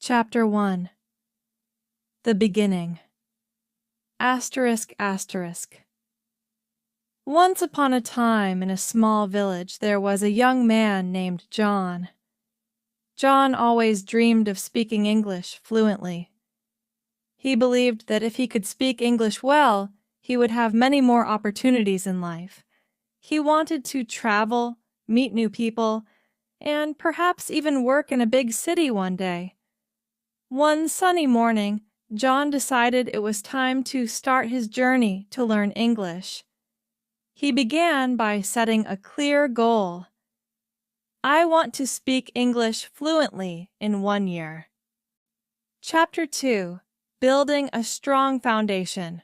Chapter 1. The Beginning. Asterisk asterisk. Once upon a time in a small village there was a young man named John. John always dreamed of speaking English fluently. He believed that if he could speak English well, he would have many more opportunities in life. He wanted to travel, meet new people, and perhaps even work in a big city one day. One sunny morning, John decided it was time to start his journey to learn English. He began by setting a clear goal. I want to speak English fluently in 1 year. Chapter 2. Building a Strong Foundation.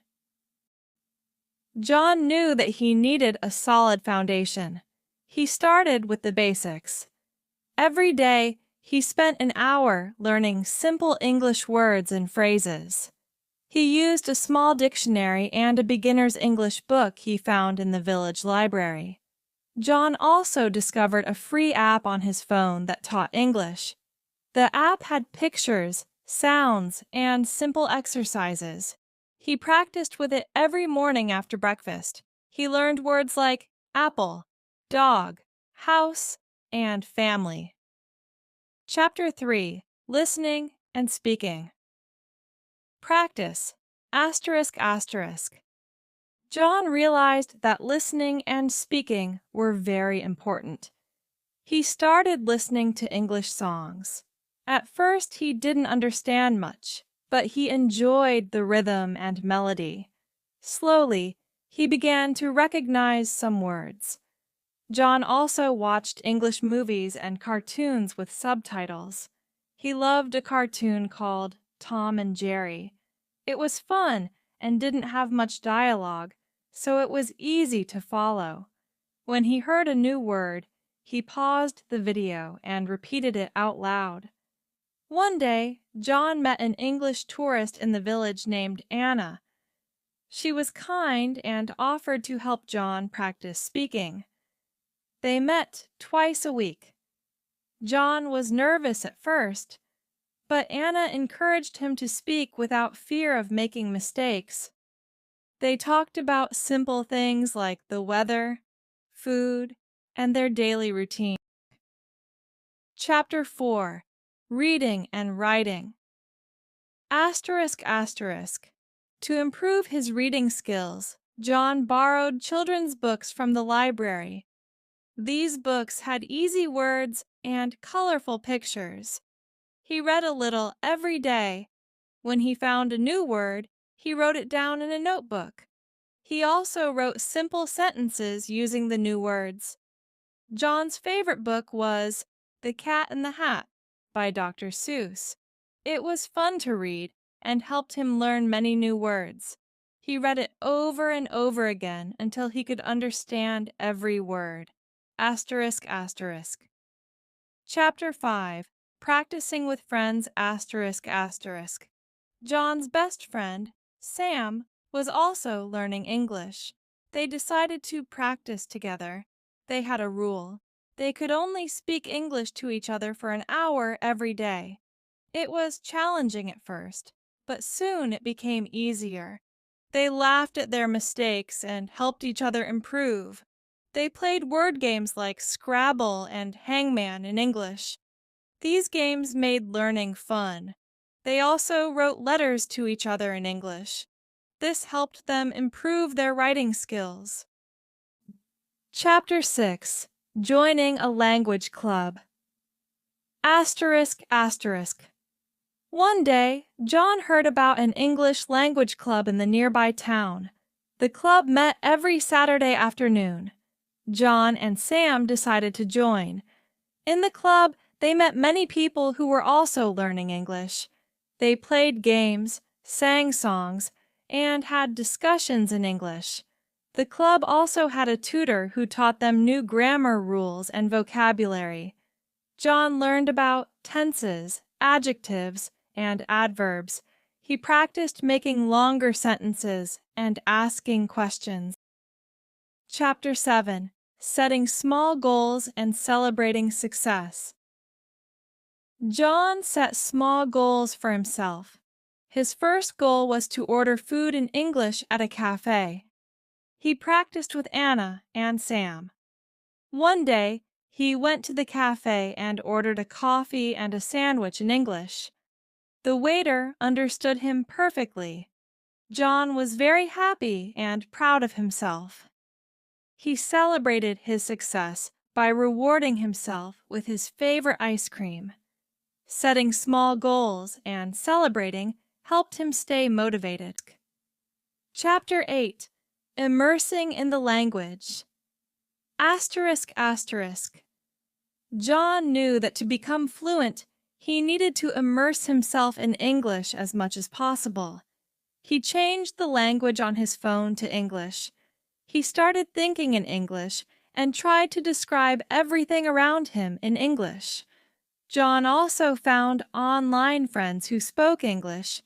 John knew that he needed a solid foundation. He started with the basics. Every day, he spent an hour learning simple English words and phrases. He used a small dictionary and a beginner's English book he found in the village library. John also discovered a free app on his phone that taught English. The app had pictures, sounds, and simple exercises. He practiced with it every morning after breakfast. He learned words like apple, dog, house, and family. Chapter 3. Listening and Speaking. Practice. Asterisk asterisk. John realized that listening and speaking were very important. He started listening to English songs. At first, he didn't understand much, but he enjoyed the rhythm and melody. Slowly, he began to recognize some words. John also watched English movies and cartoons with subtitles. He loved a cartoon called Tom and Jerry. It was fun and didn't have much dialogue, so it was easy to follow. When he heard a new word, he paused the video and repeated it out loud. One day, John met an English tourist in the village named Anna. She was kind and offered to help John practice speaking. They met twice a week. John was nervous at first, but Anna encouraged him to speak without fear of making mistakes. They talked about simple things like the weather, food, and their daily routine. Chapter 4. Reading and Writing. Asterisk asterisk. To improve his reading skills, John borrowed children's books from the library. These books had easy words and colorful pictures. He read a little every day. When he found a new word, he wrote it down in a notebook. He also wrote simple sentences using the new words. John's favorite book was The Cat in the Hat by Dr. Seuss. It was fun to read and helped him learn many new words. He read it over and over again until he could understand every word. Asterisk asterisk. Chapter 5. Practicing with Friends asterisk asterisk. John's best friend, Sam, was also learning English. They decided to practice together. They had a rule. They could only speak English to each other for an hour every day. It was challenging at first, but soon it became easier. They laughed at their mistakes and helped each other improve. They played word games like Scrabble and Hangman in English. These games made learning fun. They also wrote letters to each other in English. This helped them improve their writing skills. Chapter 6. Joining a Language Club. Asterisk asterisk. One day, John heard about an English language club in the nearby town. The club met every Saturday afternoon. John and Sam decided to join. In the club, they met many people who were also learning English. They played games, sang songs, and had discussions in English. The club also had a tutor who taught them new grammar rules and vocabulary. John learned about tenses, adjectives, and adverbs. He practiced making longer sentences and asking questions. Chapter 7. Setting Small Goals and Celebrating Success. John set small goals for himself. His first goal was to order food in English at a cafe. He practiced with Anna and Sam. One day, he went to the cafe and ordered a coffee and a sandwich in English. The waiter understood him perfectly. John was very happy and proud of himself. He celebrated his success by rewarding himself with his favorite ice cream. Setting small goals and celebrating helped him stay motivated. Chapter 8. Immersing in the Language. ****. John knew that to become fluent, he needed to immerse himself in English as much as possible. He changed the language on his phone to English. He started thinking in English and tried to describe everything around him in English. John also found online friends who spoke English.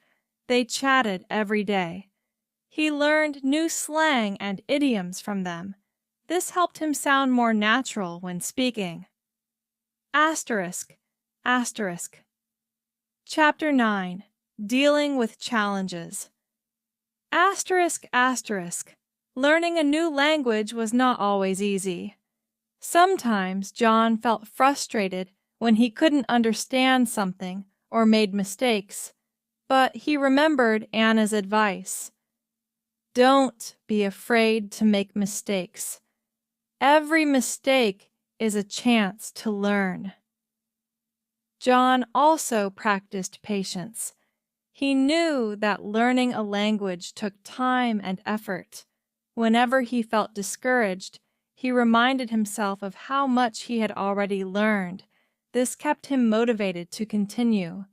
They chatted every day. He learned new slang and idioms from them. This helped him sound more natural when speaking. ****. Chapter 9. Dealing with Challenges. ****. Learning a new language was not always easy. Sometimes John felt frustrated when he couldn't understand something or made mistakes, but he remembered Anna's advice. Don't be afraid to make mistakes. Every mistake is a chance to learn. John also practiced patience. He knew that learning a language took time and effort. Whenever he felt discouraged, he reminded himself of how much he had already learned. This kept him motivated to continue.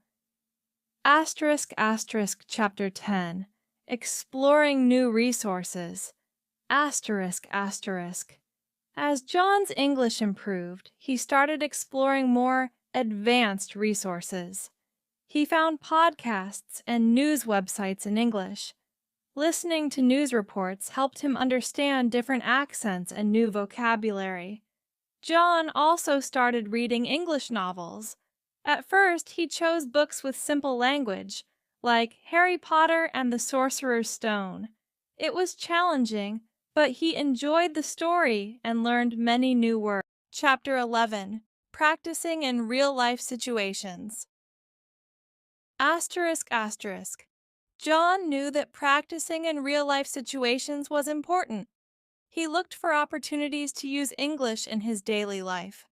Chapter 10. Exploring New Resources. As John's English improved, he started exploring more advanced resources. He found podcasts and news websites in English. Listening to news reports helped him understand different accents and new vocabulary. John also started reading English novels. At first, he chose books with simple language, like Harry Potter and the Sorcerer's Stone. It was challenging, but he enjoyed the story and learned many new words. Chapter 11. Practicing in Real-Life Situations. John knew that practicing in real-life situations was important. He looked for opportunities to use English in his daily life.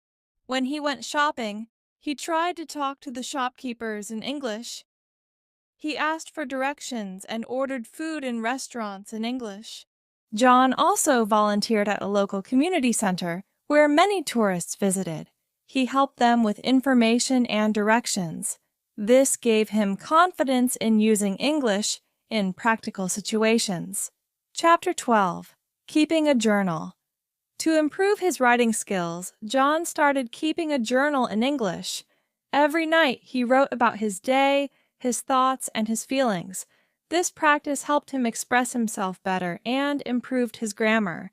When he went shopping, he tried to talk to the shopkeepers in English. He asked for directions and ordered food in restaurants in English. John also volunteered at a local community center where many tourists visited. He helped them with information and directions. This gave him confidence in using English in practical situations. Chapter 12. Keeping a Journal. To improve his writing skills, John started keeping a journal in English. Every night he wrote about his day, his thoughts, and his feelings. This practice helped him express himself better and improved his grammar.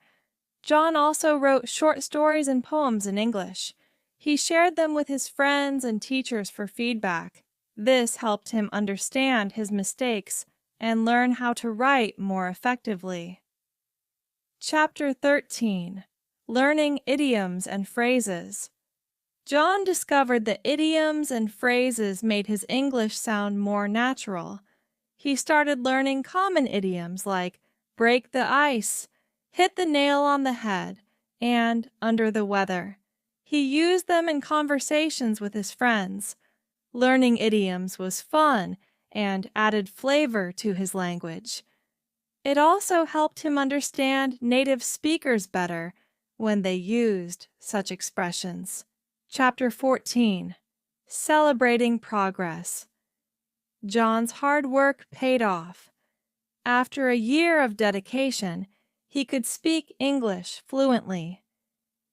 John also wrote short stories and poems in English. He shared them with his friends and teachers for feedback. This helped him understand his mistakes and learn how to write more effectively. Chapter 13. Learning Idioms and Phrases. John discovered that idioms and phrases made his English sound more natural. He started learning common idioms like break the ice, hit the nail on the head, and under the weather. He used them in conversations with his friends. Learning idioms was fun and added flavor to his language. It also helped him understand native speakers better when they used such expressions. Chapter 14. Celebrating Progress. John's hard work paid off. After a year of dedication, he could speak English fluently.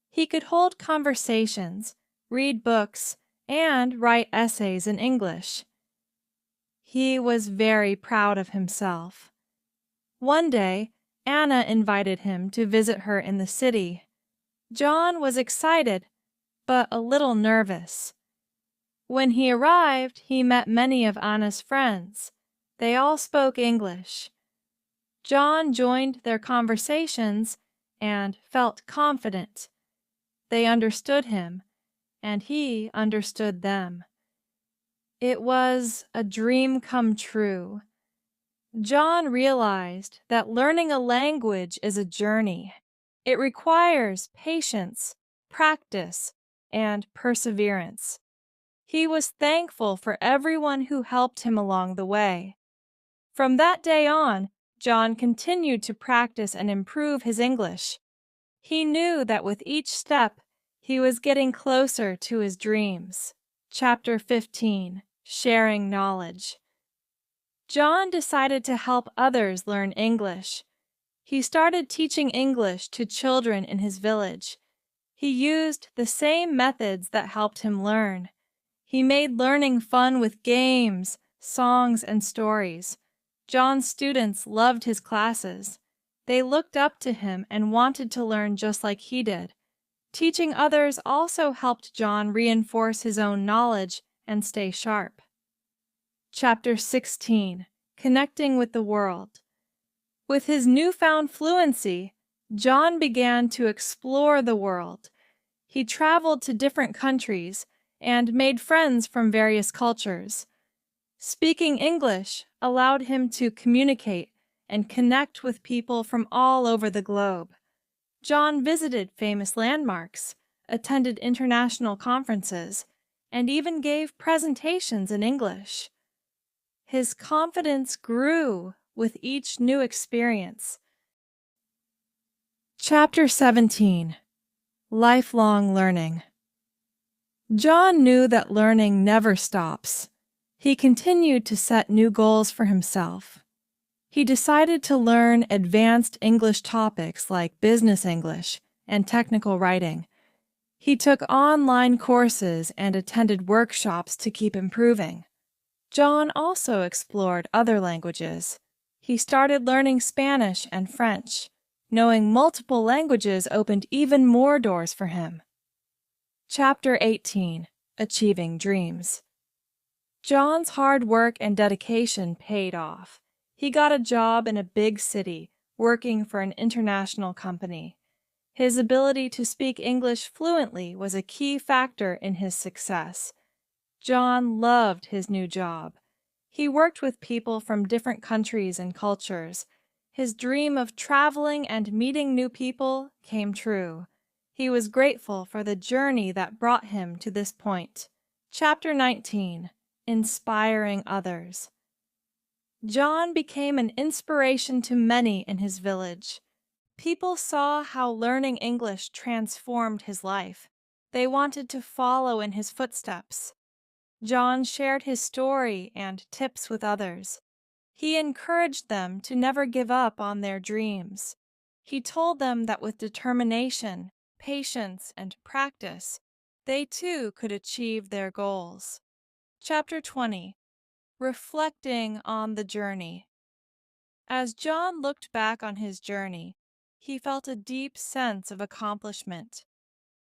He could hold conversations, read books, and write essays in English. He was very proud of himself. One day, Anna invited him to visit her in the city. John was excited, but a little nervous. When he arrived, he met many of Anna's friends. They all spoke English. John joined their conversations and felt confident. They understood him, and he understood them. It was a dream come true. John realized that learning a language is a journey. It requires patience, practice, and perseverance. He was thankful for everyone who helped him along the way. From that day on, John continued to practice and improve his English. He knew that with each step, he was getting closer to his dreams. Chapter 15: Sharing Knowledge. John decided to help others learn English. He started teaching English to children in his village. He used the same methods that helped him learn. He made learning fun with games, songs, and stories. John's students loved his classes. They looked up to him and wanted to learn just like he did. Teaching others also helped John reinforce his own knowledge and stay sharp. Chapter 16: Connecting with the World. With his newfound fluency, John began to explore the world. He traveled to different countries and made friends from various cultures. Speaking English allowed him to communicate and connect with people from all over the globe. John visited famous landmarks, attended international conferences, and even gave presentations in English. His confidence grew with each new experience. Chapter 17: Lifelong Learning. John knew that learning never stops. He continued to set new goals for himself. He decided to learn advanced English topics like business English and technical writing. He took online courses and attended workshops to keep improving. John also explored other languages. He started learning Spanish and French. Knowing multiple languages opened even more doors for him. Chapter 18: Achieving Dreams. John's hard work and dedication paid off. He got a job in a big city, working for an international company. His ability to speak English fluently was a key factor in his success. John loved his new job. He worked with people from different countries and cultures. His dream of traveling and meeting new people came true. He was grateful for the journey that brought him to this point. Chapter 19: Inspiring Others. John became an inspiration to many in his village. People saw how learning English transformed his life. They wanted to follow in his footsteps. John shared his story and tips with others. He encouraged them to never give up on their dreams. He told them that with determination, patience, and practice, they too could achieve their goals. Chapter 20: Reflecting on the Journey. As John looked back on his journey, he felt a deep sense of accomplishment.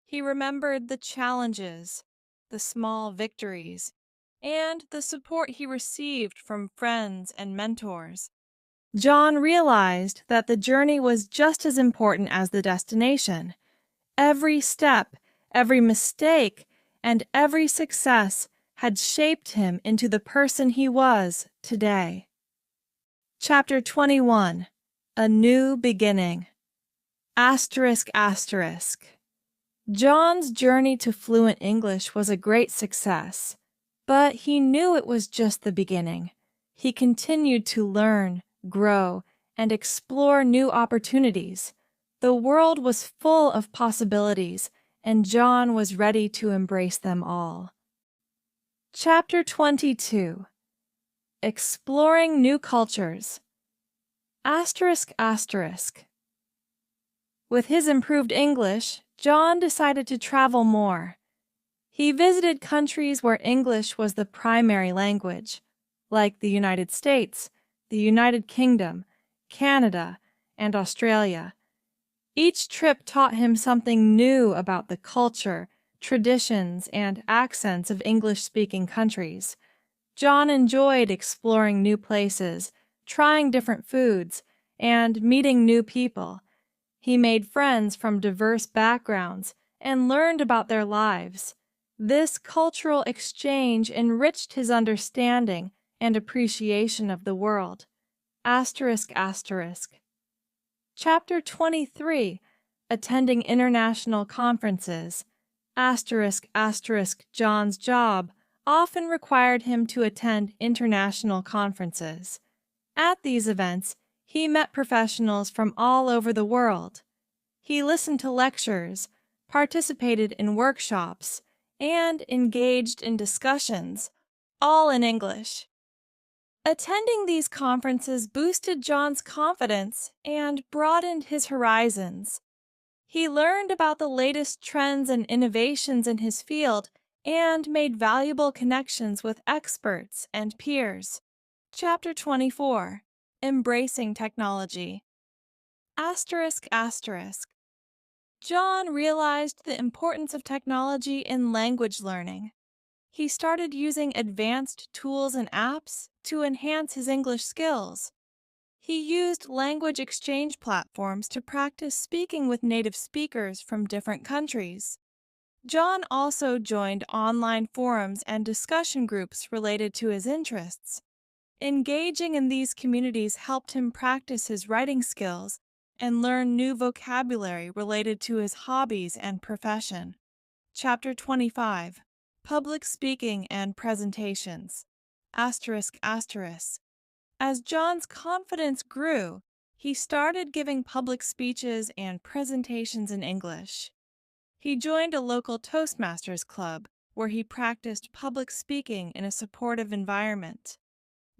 He remembered the challenges, the small victories, and the support he received from friends and mentors. John realized that the journey was just as important as the destination. Every step, every mistake, and every success had shaped him into the person he was today. Chapter 21: A New Beginning. John's journey to fluent English was a great success, but he knew it was just the beginning. He continued to learn, grow, and explore new opportunities. The world was full of possibilities, and John was ready to embrace them all. Chapter 22: Exploring New Cultures. With his improved English, John decided to travel more. He visited countries where English was the primary language, like the United States, the United Kingdom, Canada, and Australia. Each trip taught him something new about the culture, traditions, and accents of English-speaking countries. John enjoyed exploring new places, trying different foods, and meeting new people. He made friends from diverse backgrounds and learned about their lives. This cultural exchange enriched his understanding and appreciation of the world. Asterisk, asterisk. Chapter 23. Attending international conferences. Asterisk, asterisk. John's job often required him to attend international conferences. At these events, he met professionals from all over the world. He listened to lectures, participated in workshops, and engaged in discussions, all in English. Attending these conferences boosted John's confidence and broadened his horizons. He learned about the latest trends and innovations in his field and made valuable connections with experts and peers. Chapter 24. Embracing Technology. Asterisk, asterisk. John realized the importance of technology in language learning. He started using advanced tools and apps to enhance his English skills. He used language exchange platforms to practice speaking with native speakers from different countries. John also joined online forums and discussion groups related to his interests. Engaging in these communities helped him practice his writing skills and learn new vocabulary related to his hobbies and profession. Chapter 25. Public Speaking and Presentations. Asterisk, asterisk. As John's confidence grew, he started giving public speeches and presentations in English. He joined a local Toastmasters club where he practiced public speaking in a supportive environment.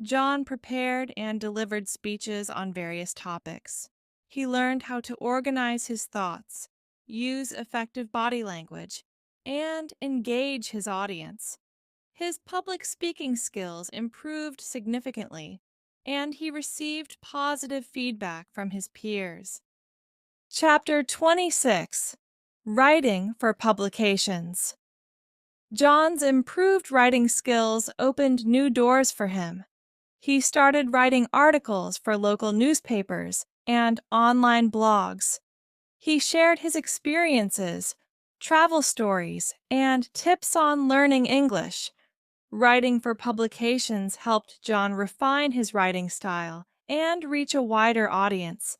John prepared and delivered speeches on various topics. He learned how to organize his thoughts, use effective body language, and engage his audience. His public speaking skills improved significantly, and he received positive feedback from his peers. Chapter 26. Writing for Publications. John's improved writing skills opened new doors for him. He started writing articles for local newspapers and online blogs. He shared his experiences, travel stories, and tips on learning English. Writing for publications helped John refine his writing style and reach a wider audience.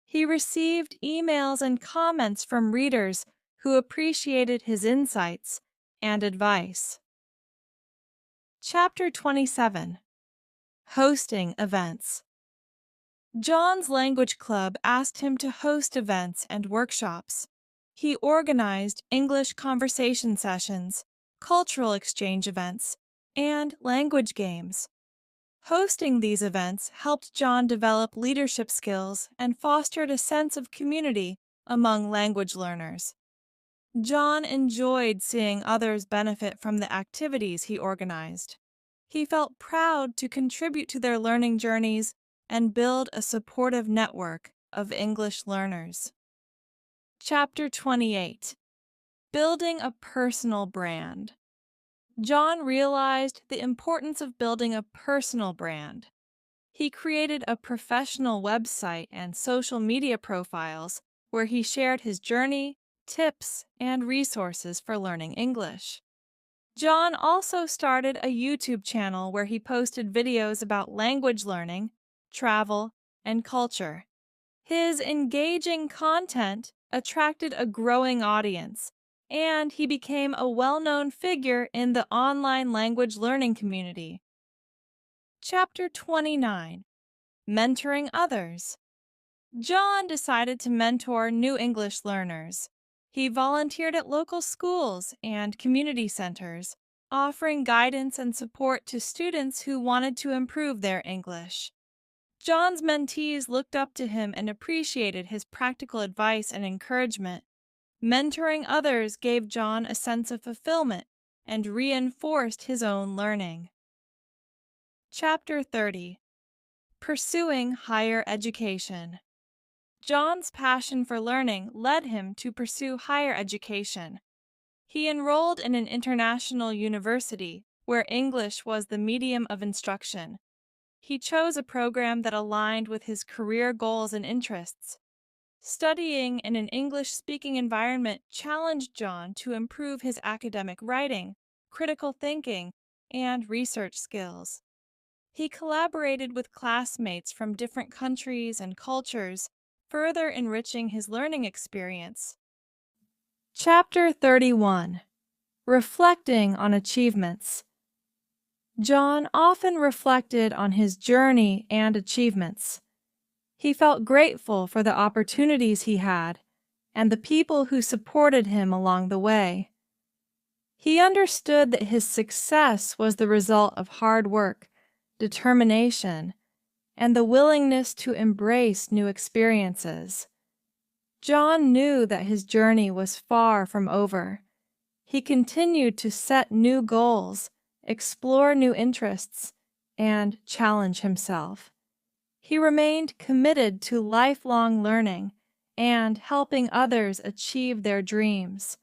He received emails and comments from readers who appreciated his insights and advice. Chapter 27. Hosting Events. John's language club asked him to host events and workshops. He organized English conversation sessions, cultural exchange events, and language games. Hosting these events helped John develop leadership skills and fostered a sense of community among language learners. John enjoyed seeing others benefit from the activities he organized. He felt proud to contribute to their learning journeys and build a supportive network of English learners. Chapter 28. Building a Personal Brand. John realized the importance of building a personal brand. He created a professional website and social media profiles where he shared his journey, tips, and resources for learning English. John also started a YouTube channel where he posted videos about language learning, travel, and culture. His engaging content attracted a growing audience, and he became a well-known figure in the online language learning community. Chapter 29. Mentoring Others. John decided to mentor new English learners. He volunteered at local schools and community centers, offering guidance and support to students who wanted to improve their English. John's mentees looked up to him and appreciated his practical advice and encouragement. Mentoring others gave John a sense of fulfillment and reinforced his own learning. Chapter 30. Pursuing Higher Education. John's passion for learning led him to pursue higher education. He enrolled in an international university where English was the medium of instruction. He chose a program that aligned with his career goals and interests. Studying in an English-speaking environment challenged John to improve his academic writing, critical thinking, and research skills. He collaborated with classmates from different countries and cultures, further enriching his learning experience. Chapter 31. Reflecting on Achievements. John often reflected on his journey and achievements. He felt grateful for the opportunities he had and the people who supported him along the way. He understood that his success was the result of hard work, determination, and the willingness to embrace new experiences. John knew that his journey was far from over. He continued to set new goals, explore new interests, and challenge himself. He remained committed to lifelong learning and helping others achieve their dreams.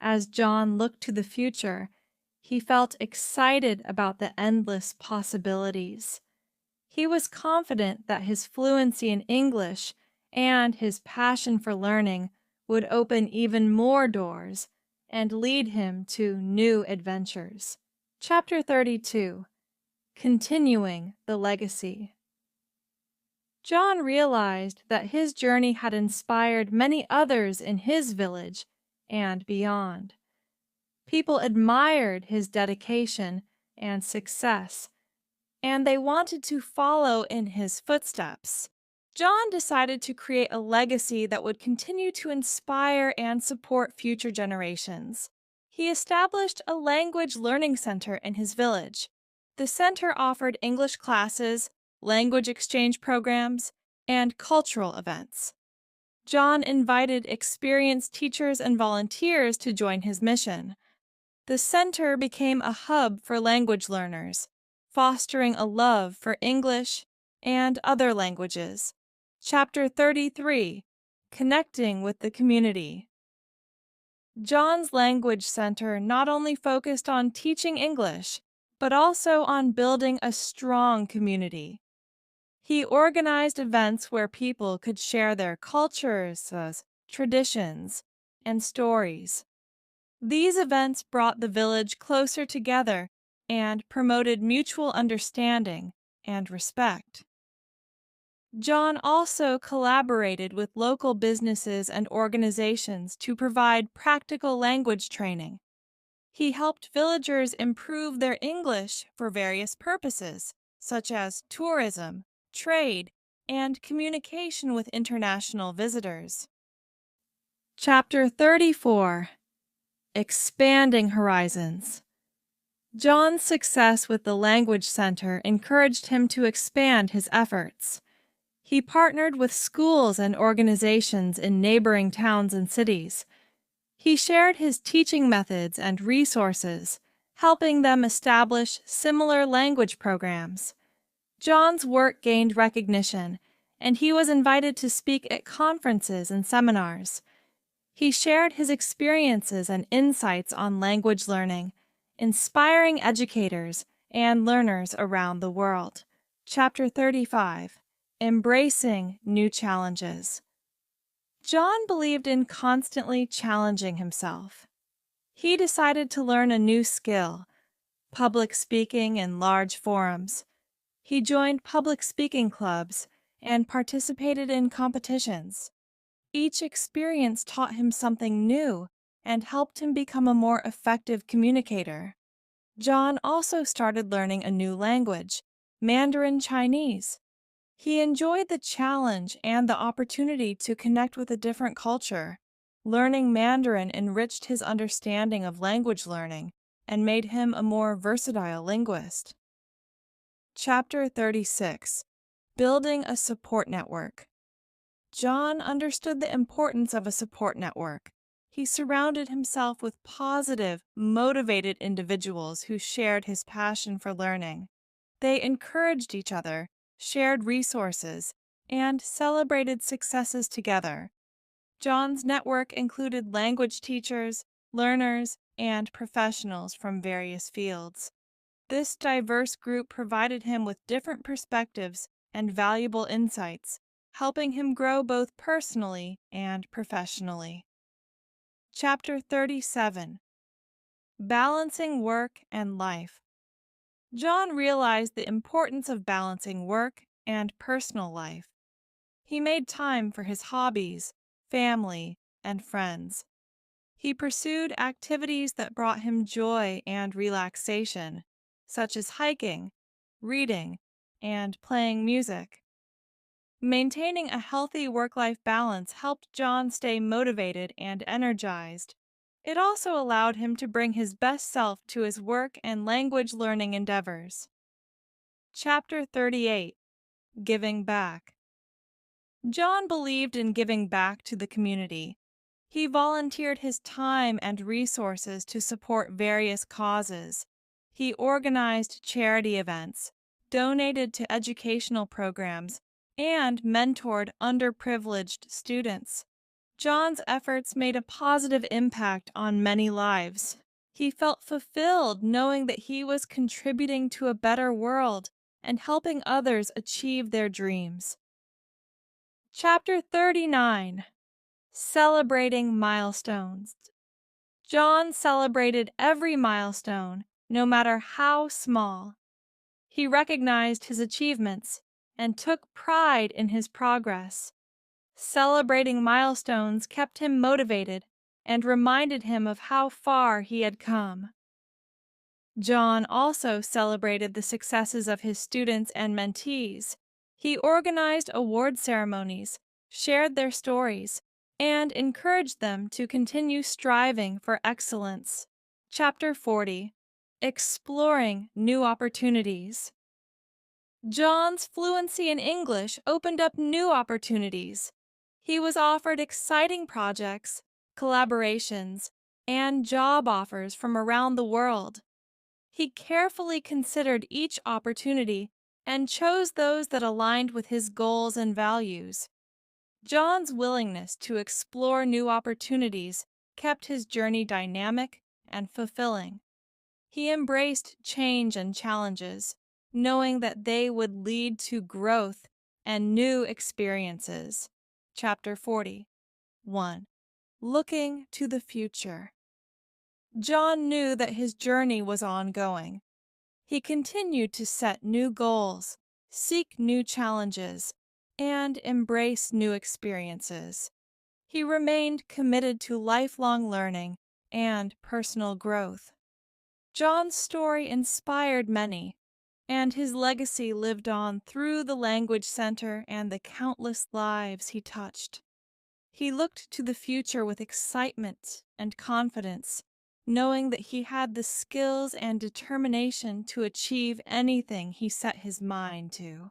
As John looked to the future, he felt excited about the endless possibilities. He was confident that his fluency in English and his passion for learning would open even more doors and lead him to new adventures. Chapter 32. Continuing the Legacy. John realized that his journey had inspired many others in his village and beyond. People admired his dedication and success, and they wanted to follow in his footsteps. John decided to create a legacy that would continue to inspire and support future generations. He established a language learning center in his village. The center offered English classes, language exchange programs, and cultural events. John invited experienced teachers and volunteers to join his mission. The center became a hub for language learners, fostering a love for English and other languages. Chapter 33. Connecting with the Community. John's Language Center not only focused on teaching English, but also on building a strong community. He organized events where people could share their cultures, traditions, and stories. These events brought the village closer together and promoted mutual understanding and respect. John also collaborated with local businesses and organizations to provide practical language training. He helped villagers improve their English for various purposes, such as tourism, trade, and communication with international visitors. Chapter 34. Expanding Horizons. John's success with the Language Center encouraged him to expand his efforts. He partnered with schools and organizations in neighboring towns and cities. He shared his teaching methods and resources, helping them establish similar language programs. John's work gained recognition, and he was invited to speak at conferences and seminars. He shared his experiences and insights on language learning, inspiring educators and learners around the world. Chapter 35. Embracing New Challenges. John believed in constantly challenging himself. He decided to learn a new skill, public speaking in large forums. He joined public speaking clubs and participated in competitions. Each experience taught him something new and helped him become a more effective communicator. John also started learning a new language, Mandarin Chinese. He enjoyed the challenge and the opportunity to connect with a different culture. Learning Mandarin enriched his understanding of language learning and made him a more versatile linguist. Chapter 36. Building a Support Network. John understood the importance of a support network. He surrounded himself with positive, motivated individuals who shared his passion for learning. They encouraged each other, shared resources, and celebrated successes together. John's network included language teachers, learners, and professionals from various fields. This diverse group provided him with different perspectives and valuable insights, helping him grow both personally and professionally. Chapter 37: Balancing Work and Life. John realized the importance of balancing work and personal life. He made time for his hobbies, family, and friends. He pursued activities that brought him joy and relaxation, such as hiking, reading, and playing music. Maintaining a healthy work-life balance helped John stay motivated and energized. It also allowed him to bring his best self to his work and language learning endeavors. Chapter 38: Giving Back. John believed in giving back to the community. He volunteered his time and resources to support various causes. He organized charity events, donated to educational programs, and mentored underprivileged students. John's efforts made a positive impact on many lives. He felt fulfilled knowing that he was contributing to a better world and helping others achieve their dreams. Chapter 39: Celebrating Milestones. John celebrated every milestone, no matter how small. He recognized his achievements and took pride in his progress. Celebrating milestones kept him motivated and reminded him of how far he had come. John also celebrated the successes of his students and mentees. He organized award ceremonies, shared their stories, and encouraged them to continue striving for excellence. Chapter 40: Exploring New Opportunities. John's fluency in English opened up new opportunities. He was offered exciting projects, collaborations, and job offers from around the world. He carefully considered each opportunity and chose those that aligned with his goals and values. John's willingness to explore new opportunities kept his journey dynamic and fulfilling. He embraced change and challenges, knowing that they would lead to growth and new experiences. Chapter 40: 1. Looking to the future. John knew that his journey was ongoing. He continued to set new goals, seek new challenges, and embrace new experiences. He remained committed to lifelong learning and personal growth. John's story inspired many, and his legacy lived on through the Language Center and the countless lives he touched. He looked to the future with excitement and confidence, knowing that he had the skills and determination to achieve anything he set his mind to.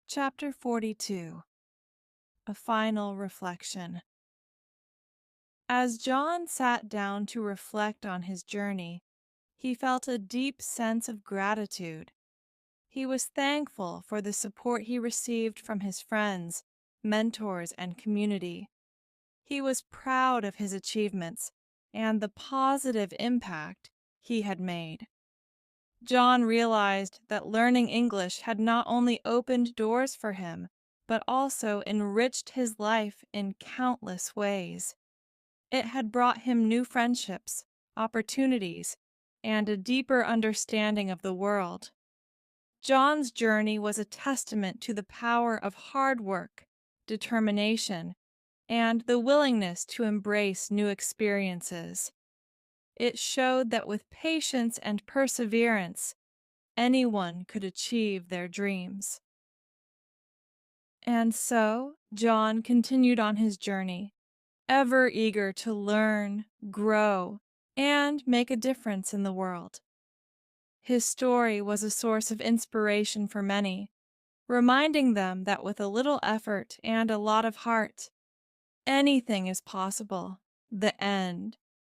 Chapter 42: A Final Reflection. As John sat down to reflect on his journey, he felt a deep sense of gratitude. He was thankful for the support he received from his friends, mentors, and community. He was proud of his achievements and the positive impact he had made. John realized that learning English had not only opened doors for him, but also enriched his life in countless ways. It had brought him new friendships, opportunities, and a deeper understanding of the world. John's journey was a testament to the power of hard work, determination, and the willingness to embrace new experiences. It showed that with patience and perseverance, anyone could achieve their dreams. And so, John continued on his journey, ever eager to learn, grow, and make a difference in the world. His story was a source of inspiration for many, reminding them that with a little effort and a lot of heart, anything is possible. The end